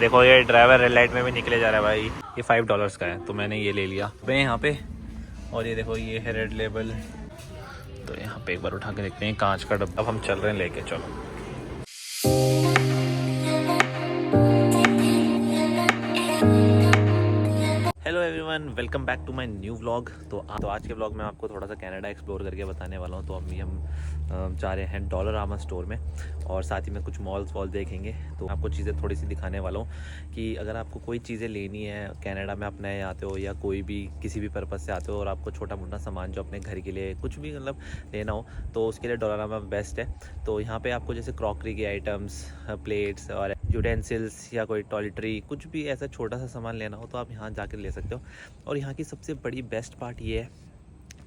देखो ये driver red light में भी निकले जा रहा है भाई। ये $5 का है तो मैंने ये ले लिया मैं यहाँ पे। और ये देखो ये है रेड लेबल। तो यहाँ पे एक बार उठा के देखते हैं कांच का डब्बा। अब हम चल रहे हैं लेके, चलो। Hello everyone, welcome back to my new vlog. तो आज के व्लॉग में आपको थोड़ा सा कनाडा एक्सप्लोर करके बताने वाला हूँ। तो अभी हम जा रहे हैं डॉलरामा स्टोर में और साथ ही में कुछ मॉल्स वॉल देखेंगे। तो आपको चीज़ें थोड़ी सी दिखाने वाला हूँ कि अगर आपको कोई चीज़ें लेनी है, कनाडा में आप नए आते हो या कोई भी किसी भी पर्पज़ से आते हो और आपको छोटा मोटा सामान जो अपने घर के लिए कुछ भी मतलब लेना हो तो उसके लिए डॉलरामा बेस्ट है। तो यहाँ पे आपको जैसे क्रॉकरी के आइटम्स, प्लेट्स और यूटेंसिल्स या कोई टॉयलेटरी कुछ भी ऐसा छोटा सा सामान लेना हो तो आप यहाँ जाकर ले सकते हो। और यहाँ की सबसे बड़ी बेस्ट पार्ट ये है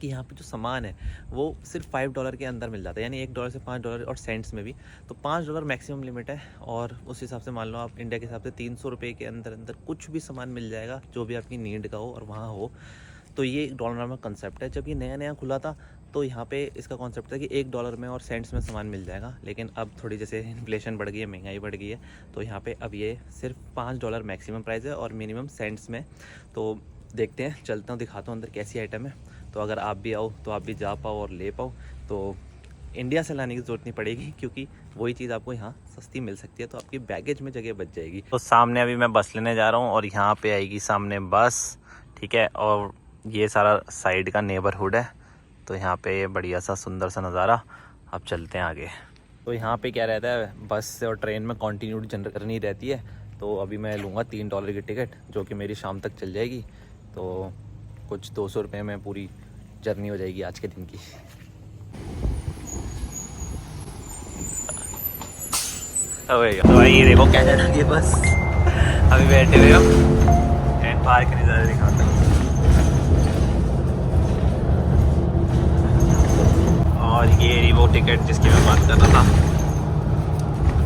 कि यहाँ पे जो सामान है वो सिर्फ $5 के अंदर मिल जाता है, यानी $1 से $5 और सेंट्स में भी। तो $5 मैक्सिमम लिमिट है और उस हिसाब से मान लो आप इंडिया के हिसाब से 300 रुपये के अंदर अंदर कुछ भी सामान मिल जाएगा जो भी आपकी नीड का हो और वहाँ हो। तो ये डॉलरामा कंसेप्ट है। जब ये नया नया खुला था तो यहाँ पे इसका कॉन्सेप्ट था कि $1 में और सेंट्स में सामान मिल जाएगा, लेकिन अब थोड़ी जैसे इन्फ्लेशन बढ़ गई है, महंगाई बढ़ गई है, तो यहाँ पे अब ये सिर्फ $5 मैक्सिमम प्राइस है और मिनिमम सेंट्स में। तो देखते हैं, चलता हूँ, दिखाता हूँ अंदर कैसी आइटम है। तो अगर आप भी आओ तो आप भी जा पाओ और ले पाओ। तो इंडिया से लाने की ज़रूरत नहीं पड़ेगी क्योंकि वही चीज़ आपको यहाँ सस्ती मिल सकती है, तो आपकी बैगेज में जगह बच जाएगी। तो सामने अभी मैं बस लेने जा रहा हूँ और यहाँ पे आएगी सामने बस, ठीक है। और ये सारा साइड का नेबरहुड है। तो यहाँ पे ये बढ़िया सा सुंदर सा नज़ारा। अब चलते हैं आगे। तो यहाँ पे क्या रहता है, बस से और ट्रेन में कॉन्टीन्यूटी जनरेट करनी रहती है। तो अभी मैं लूँगा $3 की टिकट जो कि मेरी शाम तक चल जाएगी। तो कुछ 200 रुपये में पूरी जर्नी हो जाएगी आज के दिन की। तो भाई ये देखो कनाडा की बस अभी बैठे हुए हो एंड पार्क नहीं ज़्यादा दिखाता हूँ। और ये रही वो टिकट जिसकी मैं बात कर रहा था।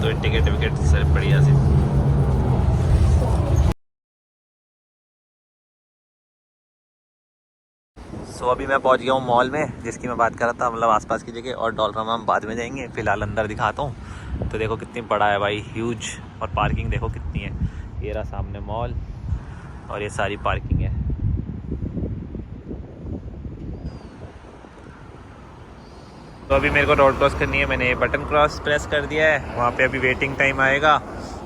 तो टिकट विकेट सर बढ़िया सी। सो अभी मैं पहुंच गया हूँ मॉल में जिसकी मैं बात कर रहा था, मतलब आसपास की जगह। और डॉलरामा हम बाद में जाएंगे, फिलहाल अंदर दिखाता हूँ। तो देखो कितनी बड़ा है भाई, ह्यूज। और पार्किंग देखो कितनी है। ये रहा सामने मॉल और ये सारी पार्किंग है। तो अभी मेरे को रोड क्रॉस करनी है, मैंने बटन क्रॉस प्रेस कर दिया है। वहाँ पे अभी वेटिंग टाइम आएगा।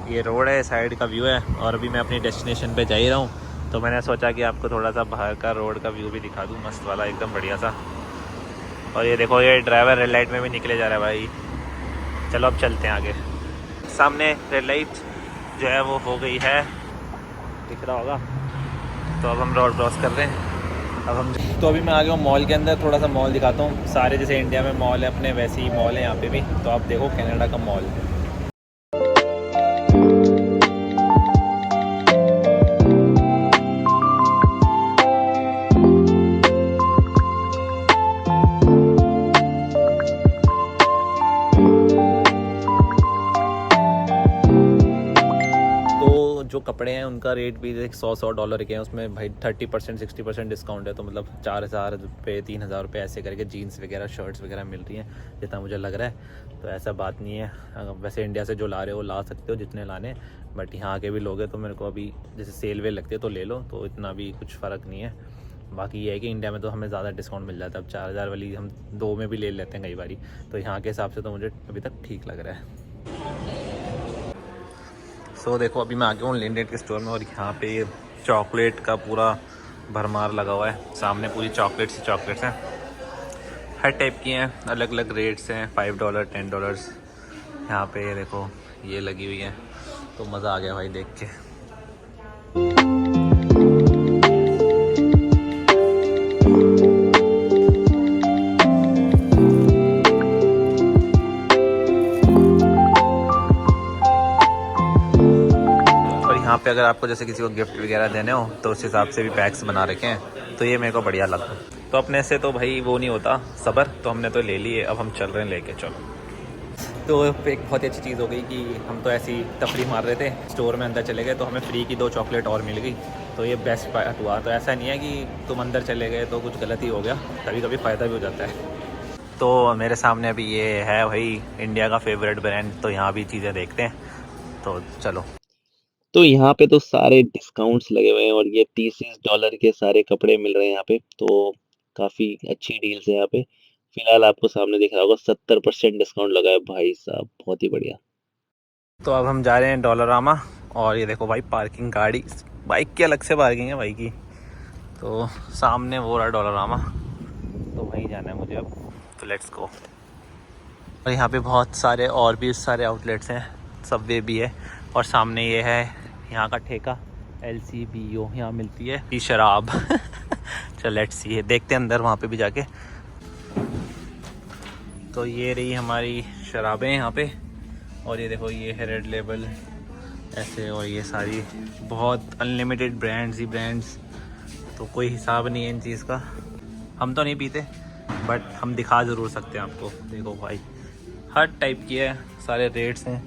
ये रोड है, साइड का व्यू है और अभी मैं अपनी डेस्टिनेशन पे जा ही रहा हूँ। तो मैंने सोचा कि आपको थोड़ा सा बाहर का रोड का व्यू भी दिखा दूँ, मस्त वाला एकदम बढ़िया सा। और ये देखो ये ड्राइवर रेड लाइट में भी निकले जा रहा है भाई। चलो अब चलते हैं आगे। सामने रेड लाइट जो है वो हो गई है, दिख रहा होगा। तो अब हम रोड क्रॉस कर रहे हैं। अब हम तो अभी मैं आ गया हूँ मॉल के अंदर। थोड़ा सा मॉल दिखाता हूँ। सारे जैसे इंडिया में मॉल है अपने, वैसे ही मॉल है यहाँ पे भी। तो आप देखो कनाडा का मॉल। जो कपड़े हैं उनका रेट भी $100 के हैं। उसमें भाई 30% 60% डिस्काउंट है। तो मतलब 4000 रुपये 3000 रुपये ऐसे करके जीन्स वगैरह शर्ट्स वगैरह मिल रही हैं, जितना मुझे लग रहा है। तो ऐसा बात नहीं है। वैसे इंडिया से जो ला रहे हो ला सकते हो जितने लाने, बट यहाँ आके भी लोगे तो मेरे को अभी जैसे सेल वेल लगती है तो ले लो, तो इतना भी कुछ फ़र्क नहीं है। बाकी ये है कि इंडिया में तो हमें ज़्यादा डिस्काउंट मिल जाता है। अब 4000 वाली हम 2 में भी ले लेते हैं कई बारी। तो यहाँ के हिसाब से तो मुझे अभी तक ठीक लग रहा है। सो देखो अभी मैं आ गया हूँ लिंडेड के स्टोर में और यहाँ पे ये चॉकलेट का पूरा भरमार लगा हुआ है। सामने पूरी चॉकलेट्स ही चॉकलेट्स हैं, हर टाइप की हैं, अलग अलग रेट्स हैं, $5 $10। यहाँ पे ये देखो ये लगी हुई है। तो मज़ा आ गया भाई देख के। यहाँ पे अगर आपको जैसे किसी को गिफ्ट वगैरह देने हो तो उस हिसाब से भी पैक्स बना रखे हैं। तो ये मेरे को बढ़िया लगा। तो अपने से तो भाई वो नहीं होता सब्र, तो हमने तो ले लिए। अब हम चल रहे हैं लेके, चलो। तो एक बहुत ही अच्छी चीज़ हो गई कि हम तो ऐसी तफरी मार रहे थे, स्टोर में अंदर चले गए तो हमें फ्री की 2 चॉकलेट और मिल गई। तो ये बेस्ट पार्ट हुआ। तो ऐसा नहीं है कि तुम अंदर चले गए तो कुछ गलत ही हो गया, कभी कभी फ़ायदा भी हो जाता है। तो मेरे सामने अभी ये है भाई इंडिया का फेवरेट ब्रांड। तो यहाँ भी चीज़ें देखते हैं, तो चलो। तो यहाँ पे तो सारे डिस्काउंट्स लगे हुए हैं और ये $30 के सारे कपड़े मिल रहे हैं यहाँ पे, तो काफी अच्छी डील्स है यहाँ पे। फिलहाल आपको सामने दिख रहा होगा 70% डिस्काउंट लगा है भाई साहब, बहुत ही बढ़िया। तो अब हम जा रहे हैं डॉलरामा। और ये देखो भाई, पार्किंग गाड़ी, बाइक की अलग से पार्किंग है भाई की। तो सामने वो रहा डॉलरामा, तो वहीं जाना है मुझे अब। तो लेट्स गो। और यहाँ पे बहुत सारे और भी सारे आउटलेट्स हैं, सबवे भी है। और सामने ये है यहाँ का ठेका, LCBO, यहाँ मिलती है ये शराब। चल लेट्स सी है, देखते हैं अंदर वहाँ पे भी जाके। तो ये रही हमारी शराबें यहाँ पे। और ये देखो, ये है रेड लेबल ऐसे, और ये सारी बहुत अनलिमिटेड ब्रांड्स ही ब्रांड्स। तो कोई हिसाब नहीं है इन चीज़ का। हम तो नहीं पीते, बट हम दिखा ज़रूर सकते हैं आपको। देखो भाई, हर टाइप की है, सारे रेट्स हैं।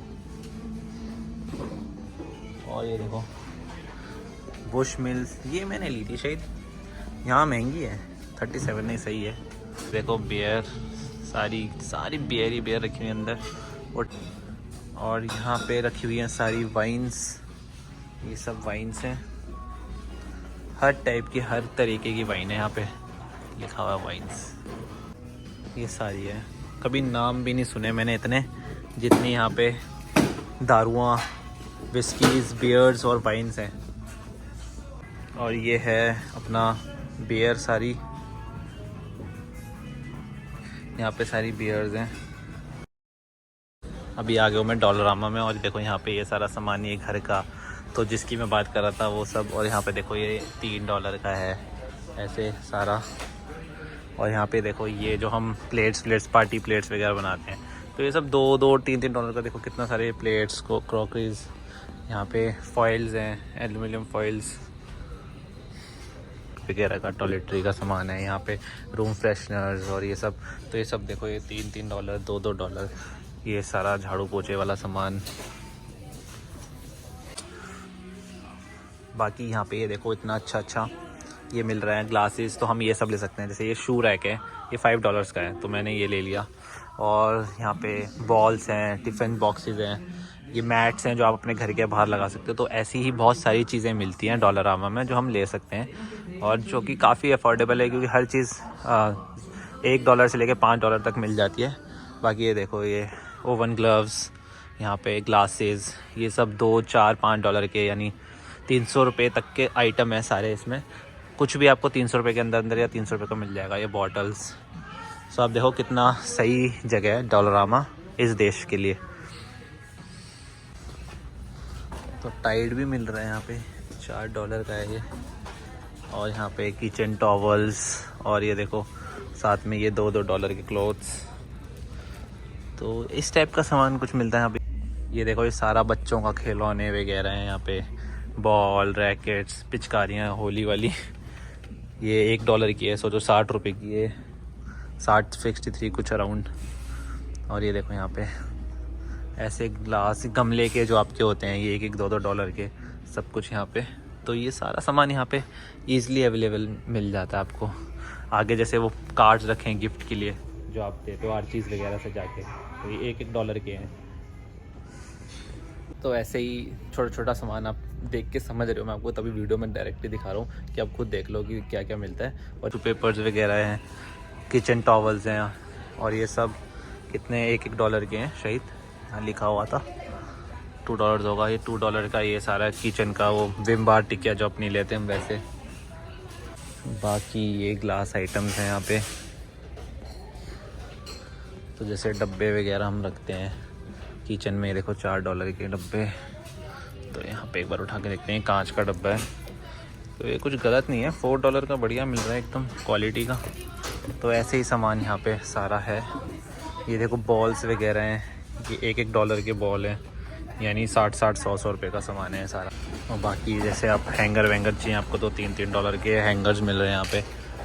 और ये देखो बुश मिल्स, ये मैंने ली थी शायद, यहाँ महंगी है 37, नहीं सही है। देखो बियर, सारी सारी बियर ही बियर रखी हुई है अंदर। और यहाँ पे रखी हुई हैं सारी वाइन्स, ये सब वाइन्स हैं, हर टाइप की, हर तरीके की वाइन है यहाँ पे, लिखा हुआ वाइन्स। ये सारी है, कभी नाम भी नहीं सुने मैंने इतने, जितनी यहाँ पे दारुआँ, विस्कीज़, बियर्स और वाइन्स हैं। और ये है अपना बियर, सारी यहाँ पे सारी बियर्स हैं। अभी आ गया हूँ मैं डॉलरामा में, और देखो यहाँ पे ये सारा सामान, ये घर का तो जिसकी मैं बात कर रहा था वो सब। और यहाँ पे देखो ये $3 का है ऐसे सारा। और यहाँ पे देखो ये जो हम प्लेट्स पार्टी प्लेट्स वगैरह बनाते हैं, तो ये सब $2-3 का। देखो कितना सारे प्लेट्स को क्रॉकरीज, यहाँ पे फॉइल्स हैं, एल्यूमिनियम फॉइल्स वगैरह का, टॉयलेटरी का सामान है यहाँ पे, रूम फ्रेशनर्स और ये सब। तो ये सब देखो, ये $3-3, $2-2, ये सारा झाड़ू पोछे वाला सामान। बाकी यहाँ पे ये देखो इतना अच्छा ये मिल रहा है ग्लासेस, तो हम ये सब ले सकते हैं। जैसे ये शू रैक है, ये $5 का है, तो मैंने ये ले लिया। और यहाँ पे बॉल्स हैं, टिफ़िन बॉक्सेस हैं, ये मैट्स हैं जो आप अपने घर के बाहर लगा सकते हो। तो ऐसी ही बहुत सारी चीज़ें मिलती हैं डॉलरामा में जो हम ले सकते हैं, और जो कि काफ़ी अफोर्डेबल है, क्योंकि हर चीज़ $1 से लेकर $5 तक मिल जाती है। बाकी ये देखो, ये ओवन ग्लव्स, यहाँ पे ग्लासेस, ये सब $2, $4, $5 के, यानी $300 तक के आइटम है सारे इसमें। कुछ भी आपको $300 के अंदर या $300 का मिल जाएगा, ये बॉटल्स। सो आप देखो कितना सही जगह है डॉलरामा इस देश के लिए। तो टाइड भी मिल रहा है यहाँ पे, $4 का है ये। और यहाँ पे किचन टॉवल्स, और ये देखो साथ में ये $2 के क्लोथ्स। तो इस टाइप का सामान कुछ मिलता है यहाँ पे। ये देखो, ये सारा बच्चों का खिलौने वगैरह हैं यहाँ पे, बॉल, रैकेट्स, पिचकारियाँ होली वाली। ये $1 की है, सोचो ₹60 की है, 63 कुछ अराउंड। और ये देखो यहाँ पे ऐसे ग्लास, गमले के जो आपके होते हैं, ये $1-2 के, सब कुछ यहाँ पे। तो ये सारा सामान यहाँ पे ईज़िली अवेलेबल मिल जाता है आपको। आगे जैसे वो कार्ड्स रखे हैं गिफ्ट के लिए, जो आप देते हो हर चीज़ वगैरह से जाके, तो ये $1-1 के हैं। तो ऐसे ही छोटा सामान आप देख के समझ रहे हो, मैं आपको तभी वीडियो में डायरेक्टली दिखा रहा हूँ कि आप खुद देख लो कि क्या क्या मिलता है। और जो पेपर्स वगैरह हैं, किचन टॉवल्स हैं, और ये सब कितने $1-1 के हैं शायद, यहाँ लिखा हुआ था। $2 होगा, ये $2 का ये सारा किचन का, वो विम बार टिकिया जो अपनी लेते हैं हम वैसे। बाकी ये ग्लास आइटम्स हैं यहाँ पे, तो जैसे डब्बे वगैरह हम रखते हैं किचन में, देखो $4 के डब्बे। तो यहाँ पे एक बार उठा के देखते हैं, कांच का डब्बा है, तो ये कुछ गलत नहीं है, $4 का बढ़िया मिल रहा है एकदम क्वालिटी का। तो ऐसे ही सामान यहाँ पे सारा है। ये देखो बॉल्स वगैरह हैं, ये $1-1 के बॉल हैं, यानी 60-100 रुपये का सामान है सारा। और बाकी जैसे आप हैंगर वैंगर चाहिए आपको, तो $3-3 के हैंगर्स मिल रहे हैं यहाँ पे।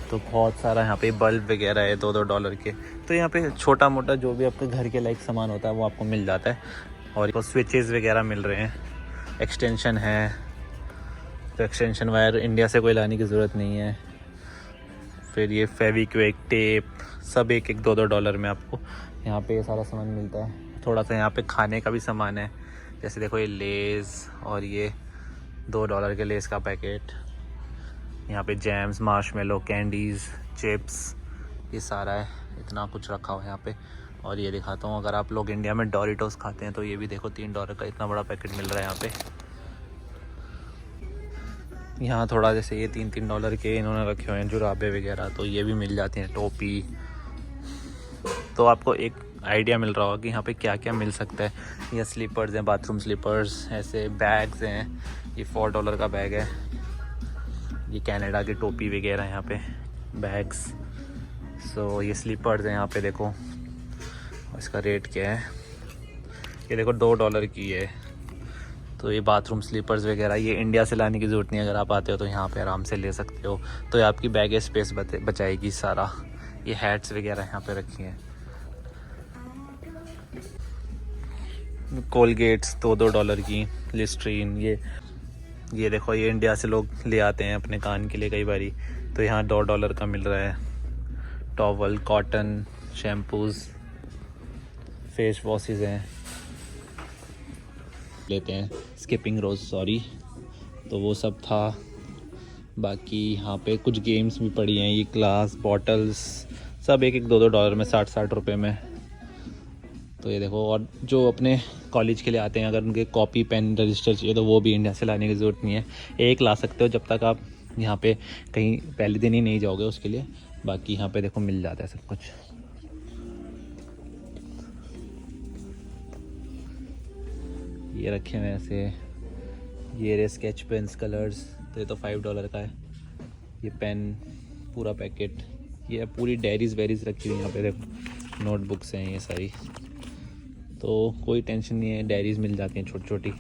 तो बहुत सारा यहाँ पे बल्ब वगैरह है $2-2 के। तो यहाँ पे छोटा मोटा जो भी आपके घर के लायक सामान होता है वो आपको मिल जाता है। और तो स्विचेस वगैरह मिल रहे हैं, एक्सटेंशन है, तो एक्सटेंशन वायर इंडिया से कोई लाने की ज़रूरत नहीं है। फिर ये फेविक्विक, टेप, सब $1-2 में आपको यहाँ पे ये सारा सामान मिलता है। थोड़ा सा यहाँ पे खाने का भी सामान है, जैसे देखो ये लेज़ और ये $2 के लेस का पैकेट। यहाँ पे जैम्स, मार्शमेलो, कैंडीज़, चिप्स, ये सारा है, इतना कुछ रखा हुआ है यहाँ पे। और ये दिखाता हूँ, अगर आप लोग इंडिया में डोरिटोस खाते हैं तो ये भी देखो $3 का इतना बड़ा पैकेट मिल रहा है यहाँ पे। यहाँ थोड़ा जैसे ये $3 के इन्होंने रखे हुए हैं जुराबे वगैरह, तो ये भी मिल जाती हैं, टोपी। तो आपको एक आइडिया मिल रहा होगा कि यहाँ पे क्या क्या मिल सकता है। ये स्लीपर्स हैं, बाथरूम स्लीपर्स, ऐसे बैग्स हैं, ये $4 का बैग है। ये कनाडा की टोपी वगैरह यहाँ पे, बैग्स। सो ये स्लीपर्स हैं यहाँ पे देखो, इसका रेट क्या है, ये देखो $2 की है। तो ये बाथरूम स्लीपर्स वगैरह, ये इंडिया से लाने की ज़रूरत नहीं है, अगर आप आते हो तो यहाँ पे आराम से ले सकते हो। तो ये आपकी बैग स्पेस बचाएगी सारा। ये हैट्स वगैरह यहाँ पे रखी हैं। कोलगेट्स $2 की, लिस्ट्रीन, ये देखो, ये इंडिया से लोग ले आते हैं अपने कान के लिए कई बारी, तो यहाँ $2 का मिल रहा है। Towel, cotton, shampoos, face washes हैं, लेते हैं। स्किपिंग रोज, सॉरी, तो वो सब था। बाकी यहाँ पे कुछ गेम्स भी पड़ी हैं, ये ग्लास बॉटल्स सब एक $2 में, 60 रुपए में। तो ये देखो, और जो अपने कॉलेज के लिए आते हैं, अगर उनके कॉपी, पेन, रजिस्टर चाहिए तो वो भी इंडिया से लाने की ज़रूरत नहीं है, एक ला सकते हो जब तक आप यहाँ पे कहीं पहले दिन ही नहीं जाओगे उसके लिए। बाकी यहाँ पे देखो मिल जाता है सब कुछ। ये रखे हुए ऐसे, ये रे स्केच पेन्स, कलर्स, तो ये तो $5 का है। ये पेन पूरा पैकेट, ये पूरी डायरीज वेरीज रखी हुई यहाँ पे देखो, नोटबुक्स हैं ये सारी, तो कोई टेंशन नहीं है, डायरीज़ मिल जाती हैं छोटी छोटी।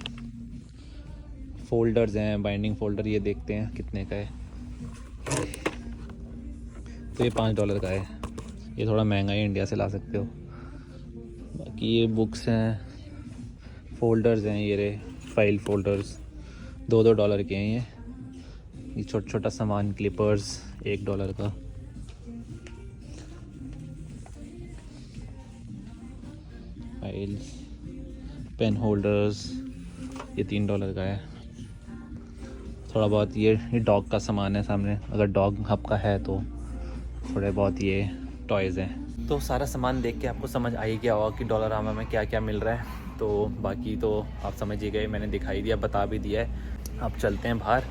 फोल्डर्स हैं, बाइंडिंग फोल्डर, ये देखते हैं कितने का है, तो ये $5 का है। ये थोड़ा महंगा है, इंडिया से ला सकते हो। बाकी ये बुक्स हैं, फोल्डर्स हैं, ये रे फाइल फोल्डर्स, $2 के हैं ये छोटा छोटा सामान, क्लिपर्स $1 का। फाइल्स, पेन होल्डर्स, ये $3 का है। थोड़ा बहुत ये डॉग का सामान है सामने, अगर डॉग आपका है तो थोड़े बहुत ये टॉयज़ हैं। तो सारा सामान देख के आपको समझ आ ही गया होगा कि डॉलरामा में क्या क्या मिल रहा है। तो बाकी तो आप समझ ही गए, मैंने दिखाई दिया, बता भी दिया है। अब चलते हैं बाहर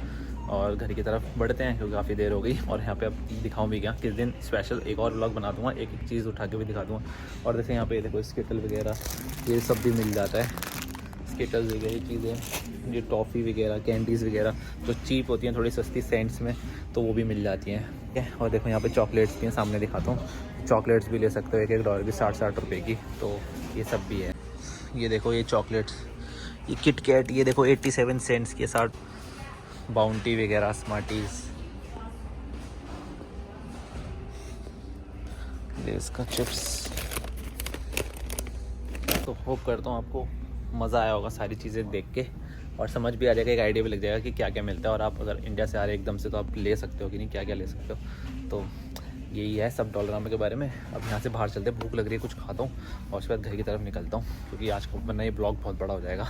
और घर की तरफ बढ़ते हैं, क्योंकि काफ़ी देर हो गई। और यहाँ पे अब दिखाऊं भी क्या, किस दिन स्पेशल एक और व्लॉग बना दूंगा, एक एक चीज़ उठा के भी दिखा दूंगा। और जैसे यहाँ पे देखो स्केटल वगैरह, ये सब भी मिल जाता है, स्केटल्स वगैरह चीज़ें, ये टॉफ़ी वगैरह, कैंडीज़ वगैरह जो चीप होती हैं, थोड़ी सस्ती सेंट्स में, तो वो भी मिल जाती हैं। ठीक है, और देखो यहाँ पे चॉकलेट्स भी हैं, सामने दिखाता हूँ। चॉकलेट्स भी ले सकते हो, $1 की, 60 रुपये की, तो ये सब भी है। ये देखो ये चॉकलेट्स, ये किटकैट, ये देखो 87 सेंट्स की, 60। बाउंटी वगैरह, स्मार्टीज़, इसका चिप्स। तो होप करता हूँ आपको मज़ा आया होगा सारी चीज़ें देख के, और समझ भी आ जाएगा, एक आइडिया भी लग जाएगा कि क्या क्या मिलता है। और आप अगर इंडिया से आ रहे एकदम से, तो आप ले सकते हो कि नहीं, क्या क्या ले सकते हो। तो यही है सब डॉलरामा के बारे में। अब यहाँ से बाहर चलते हैं, भूख लग रही है, कुछ खाता हूँ और उसके बाद घर की तरफ निकलता हूँ, क्योंकि आज का वरना ये ब्लॉग बहुत बड़ा हो जाएगा।